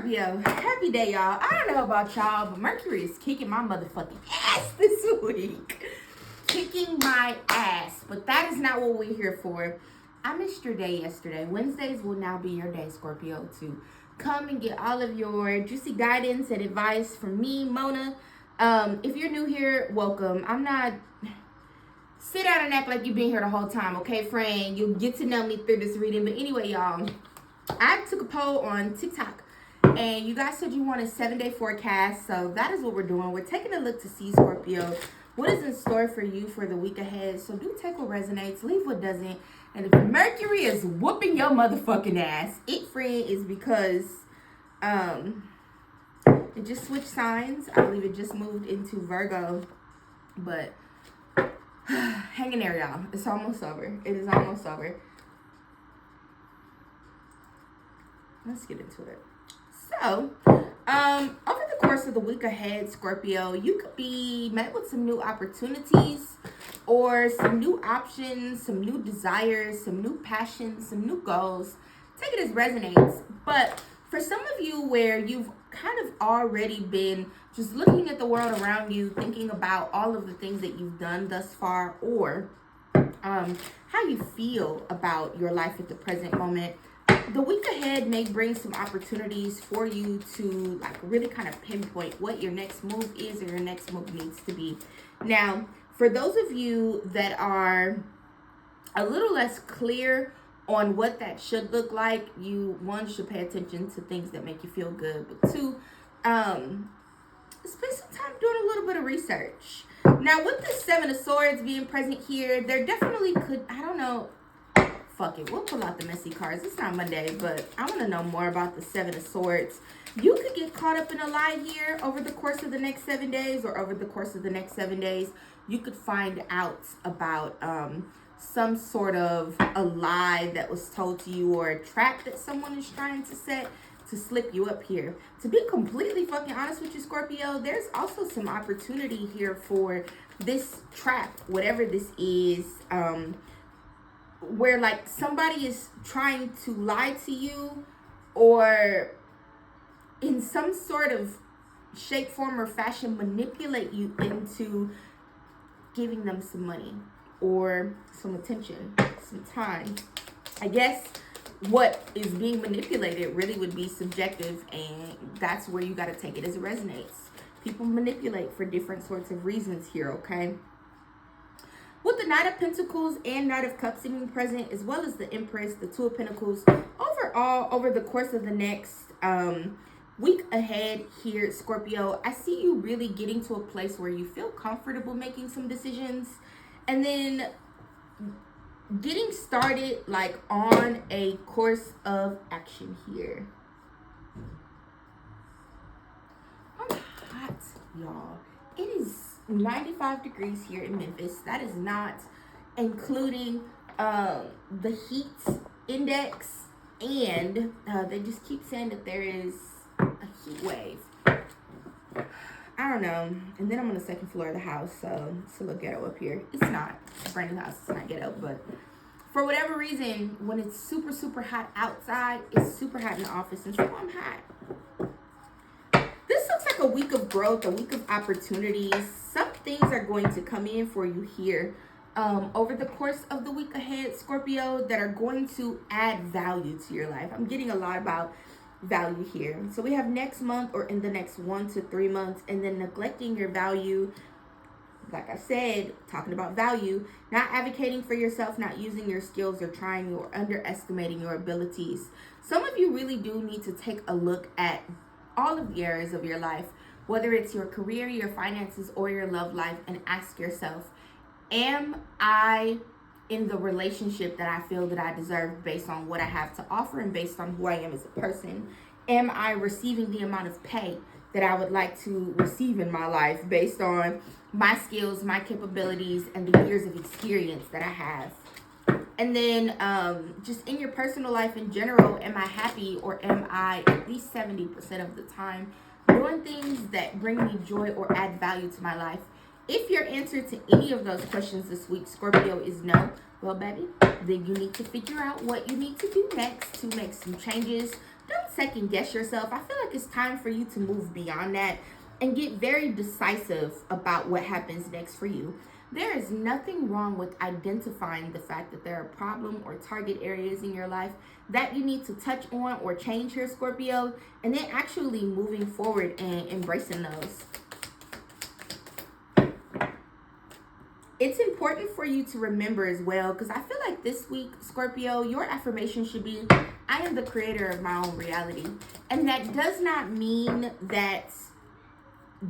Scorpio, happy day, y'all. I don't know about y'all, but Mercury is kicking my motherfucking ass this week. Kicking my ass. But that is not what we're here for. I missed your day yesterday. Wednesdays will now be your day, Scorpio, to come and get all of your juicy guidance and advice from me, Mona. If you're new here, welcome. I'm not... Sit down and act like you've been here the whole time, okay, friend? You'll get to know me through this reading. But anyway, y'all, I took a poll on TikTok, and you guys said you want a 7-day forecast, so that is what we're doing. We're taking a look to see, Scorpio, what is in store for you for the week ahead. So do take what resonates, leave what doesn't. And if Mercury is whooping your motherfucking ass, friend, is because it just switched signs. I believe it just moved into Virgo, but hang in there, y'all. It's almost over. It is almost over. Let's get into it. So, over the course of the week ahead, Scorpio, you could be met with some new opportunities or some new options, some new desires, some new passions, some new goals. Take it as resonates. But for some of you where you've kind of already been just looking at the world around you, thinking about all of the things that you've done thus far, or how you feel about your life at the present moment, the week ahead may bring some opportunities for you to like really kind of pinpoint what your next move is or your next move needs to be. Now, for those of you that are a little less clear on what that should look like, you, one, should pay attention to things that make you feel good, but two, spend some time doing a little bit of research. Now, with the 7 of Swords being present here, there definitely could, I don't know, fuck it, we'll pull out the messy cards. It's not Monday, but I want to know more about the 7 of Swords. You could get caught up in a lie here over the course of the next 7 days, or over the course of the next 7 days, you could find out about some sort of a lie that was told to you, or a trap that someone is trying to set to slip you up here. To be completely fucking honest with you, Scorpio, there's also some opportunity here for this trap, whatever this is, where like somebody is trying to lie to you, or in some sort of shape, form, or fashion manipulate you into giving them some money or some attention, some time. I guess what is being manipulated really would be subjective, and that's where you got to take it as it resonates. People manipulate for different sorts of reasons here, okay? With the Knight of Pentacles and Knight of Cups being present, as well as the Empress, the Two of Pentacles, overall, over the course of the next week ahead here, Scorpio, I see you really getting to a place where you feel comfortable making some decisions, and then getting started like on a course of action here. I'm hot, y'all. It is 95 degrees here in Memphis. That is not including the heat index, and they just keep saying that there is a heat wave. I don't know. And then I'm on the second floor of the house, so it's a little ghetto up here. It's not. It's a brand new house. It's not ghetto, but for whatever reason, when it's super, super hot outside, it's super hot in the office, and so I'm hot. This looks like a week of growth, a week of opportunities. Some things are going to come in for you here over the course of the week ahead, Scorpio, that are going to add value to your life. I'm getting a lot about value here. So we have next month, or in the next 1 to 3 months, and then neglecting your value. Like I said, talking about value, not advocating for yourself, not using your skills, or trying or underestimating your abilities. Some of you really do need to take a look at all of the areas of your life, whether it's your career, your finances, or your love life, and ask yourself, am I in the relationship that I feel that I deserve based on what I have to offer and based on who I am as a person? Am I receiving the amount of pay that I would like to receive in my life based on my skills, my capabilities, and the years of experience that I have? And then just in your personal life in general, am I happy, or am I at least 70% of the time doing things that bring me joy or add value to my life? If your answer to any of those questions this week, Scorpio, is no, well, baby, then you need to figure out what you need to do next to make some changes don't second guess yourself. I feel like it's time for you to move beyond that and get very decisive about what happens next for you. There is nothing wrong with identifying the fact that there are problem or target areas in your life that you need to touch on or change here, Scorpio, and then actually moving forward and embracing those. It's important for you to remember as well, because I feel like this week, Scorpio, your affirmation should be, I am the creator of my own reality. And that does not mean that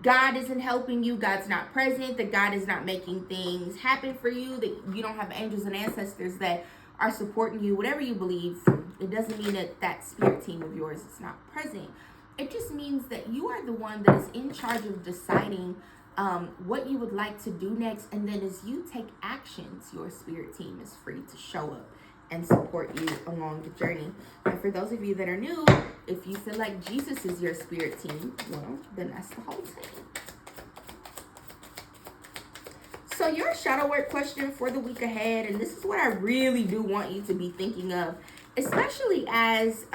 God isn't helping you, God's not present, that God is not making things happen for you, that you don't have angels and ancestors that are supporting you. Whatever you believe, it doesn't mean that that spirit team of yours is not present. It just means that you are the one that is in charge of deciding what you would like to do next, and then as you take actions, your spirit team is free to show up and support you along the journey. And for those of you that are new, if you feel like Jesus is your spirit team, well, then that's the whole team. So your shadow work question for the week ahead, and this is what I really do want you to be thinking of, especially as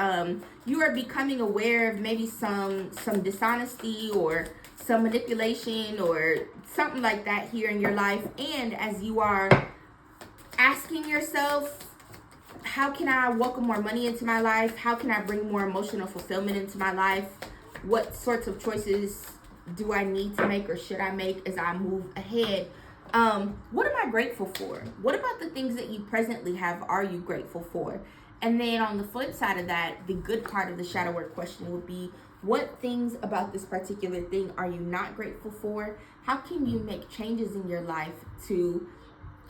you are becoming aware of maybe some dishonesty or some manipulation or something like that here in your life, and as you are asking yourself, how can I welcome more money into my life? How can I bring more emotional fulfillment into my life? What sorts of choices do I need to make or should I make as I move ahead? What am I grateful for? What about the things that you presently have are you grateful for? And then on the flip side of that, the good part of the shadow work question would be, what things about this particular thing are you not grateful for? How can you make changes in your life to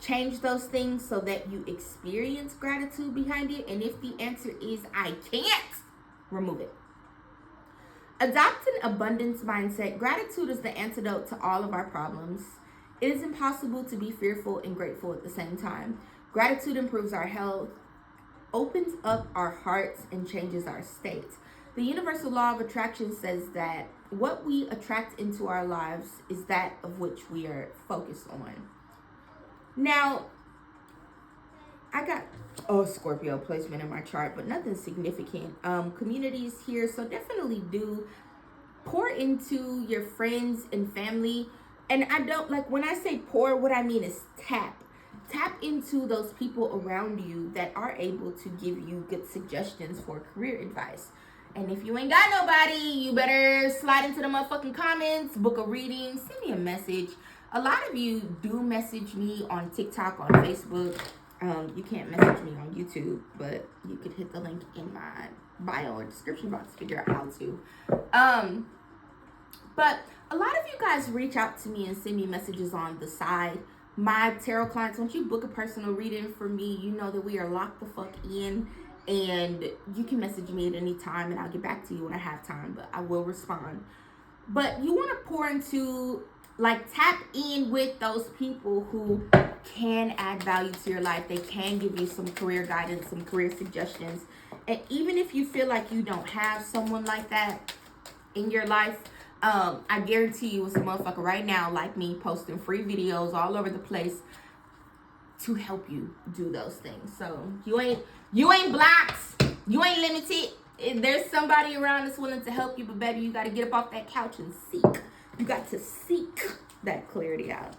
change those things so that you experience gratitude behind it? And if the answer is I can't, remove it. Adopt an abundance mindset. Gratitude is the antidote to all of our problems. It is impossible to be fearful and grateful at the same time. Gratitude improves our health, opens up our hearts, and changes our state. The universal law of attraction says that what we attract into our lives is that of which we are focused on. Now, I got Scorpio placement in my chart, but nothing significant. Communities here, so definitely do pour into your friends and family. And I don't, like, when I say pour, what I mean is tap into those people around you that are able to give you good suggestions for career advice. And if you ain't got nobody, you better slide into the motherfucking comments, book a reading, send me a message. A lot of you do message me on TikTok, on Facebook. You can't message me on YouTube, but you could hit the link in my bio or description box to figure out how to. But a lot of you guys reach out to me and send me messages on the side. My tarot clients, once you book a personal reading for me, you know that we are locked the fuck in. And you can message me at any time and I'll get back to you when I have time, but I will respond. But you want to pour into, like, tap in with those people who can add value to your life. They can give you some career guidance, some career suggestions. And even if you feel like you don't have someone like that in your life, I guarantee you it's a motherfucker right now like me posting free videos all over the place to help you do those things. So you ain't blocked, you ain't limited. If there's somebody around that's willing to help you, but baby, you got to get up off that couch and seek. You got to seek that clarity out.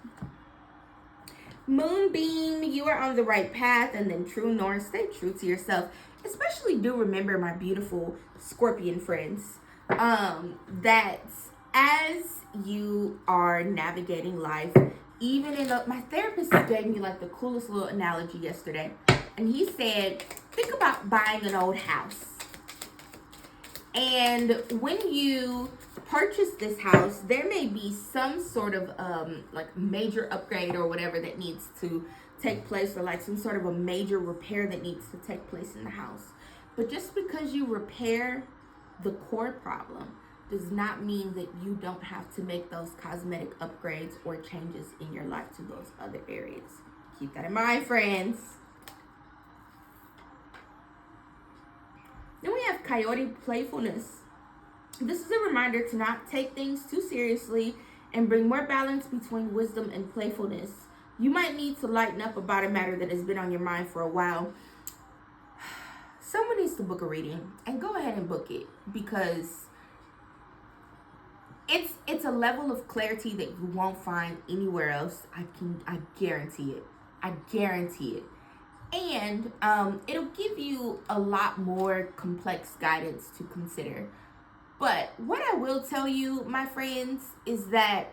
Moonbeam, you are on the right path. And then True North, stay true to yourself. Especially do remember, my beautiful Scorpion friends, that as you are navigating life, even in my therapist gave me like the coolest little analogy yesterday. And he said, think about buying an old house. And when you purchase this house, there may be some sort of like major upgrade or whatever that needs to take place, or like some sort of a major repair that needs to take place in the house. But just because you repair the core problem does not mean that you don't have to make those cosmetic upgrades or changes in your life to those other areas. Keep that in mind, friends. Then we have Coyote Playfulness. This is a reminder to not take things too seriously and bring more balance between wisdom and playfulness. You might need to lighten up about a matter that has been on your mind for a while. someone needs to book a reading, and go ahead and book it, because it's a level of clarity that you won't find anywhere else. I guarantee it. I guarantee it. And it'll give you a lot more complex guidance to consider. But what I will tell you, my friends, is that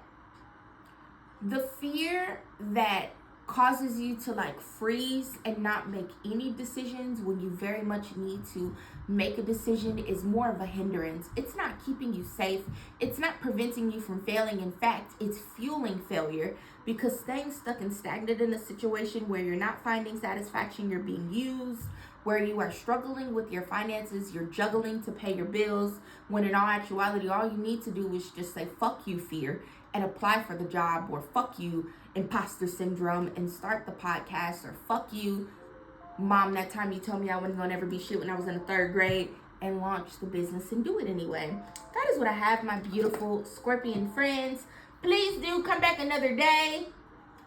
the fear that causes you to like freeze and not make any decisions when you very much need to make a decision is more of a hindrance. It's not keeping you safe. It's not preventing you from failing. In fact, it's fueling failure, because staying stuck and stagnant in a situation where you're not finding satisfaction, you're being used, where you are struggling with your finances, you're juggling to pay your bills, when in all actuality, all you need to do is just say, fuck you, fear, and apply for the job, or fuck you, imposter syndrome, and start the podcast, or fuck you, mom, that time you told me I wasn't gonna ever be shit when I was in the 3rd grade, and launch the business and do it anyway. That is what I have, my beautiful Scorpion friends. Please do come back another day.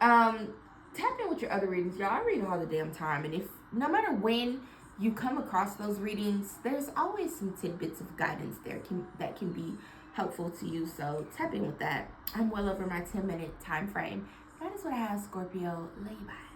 Tap in with your other readings, y'all. I read all the damn time, and if no matter when you come across those readings, there's always some tidbits of guidance there that can be helpful to you. So tap in with that. I'm well over my 10-minute time frame. That is what I have, Scorpio. Lay bye.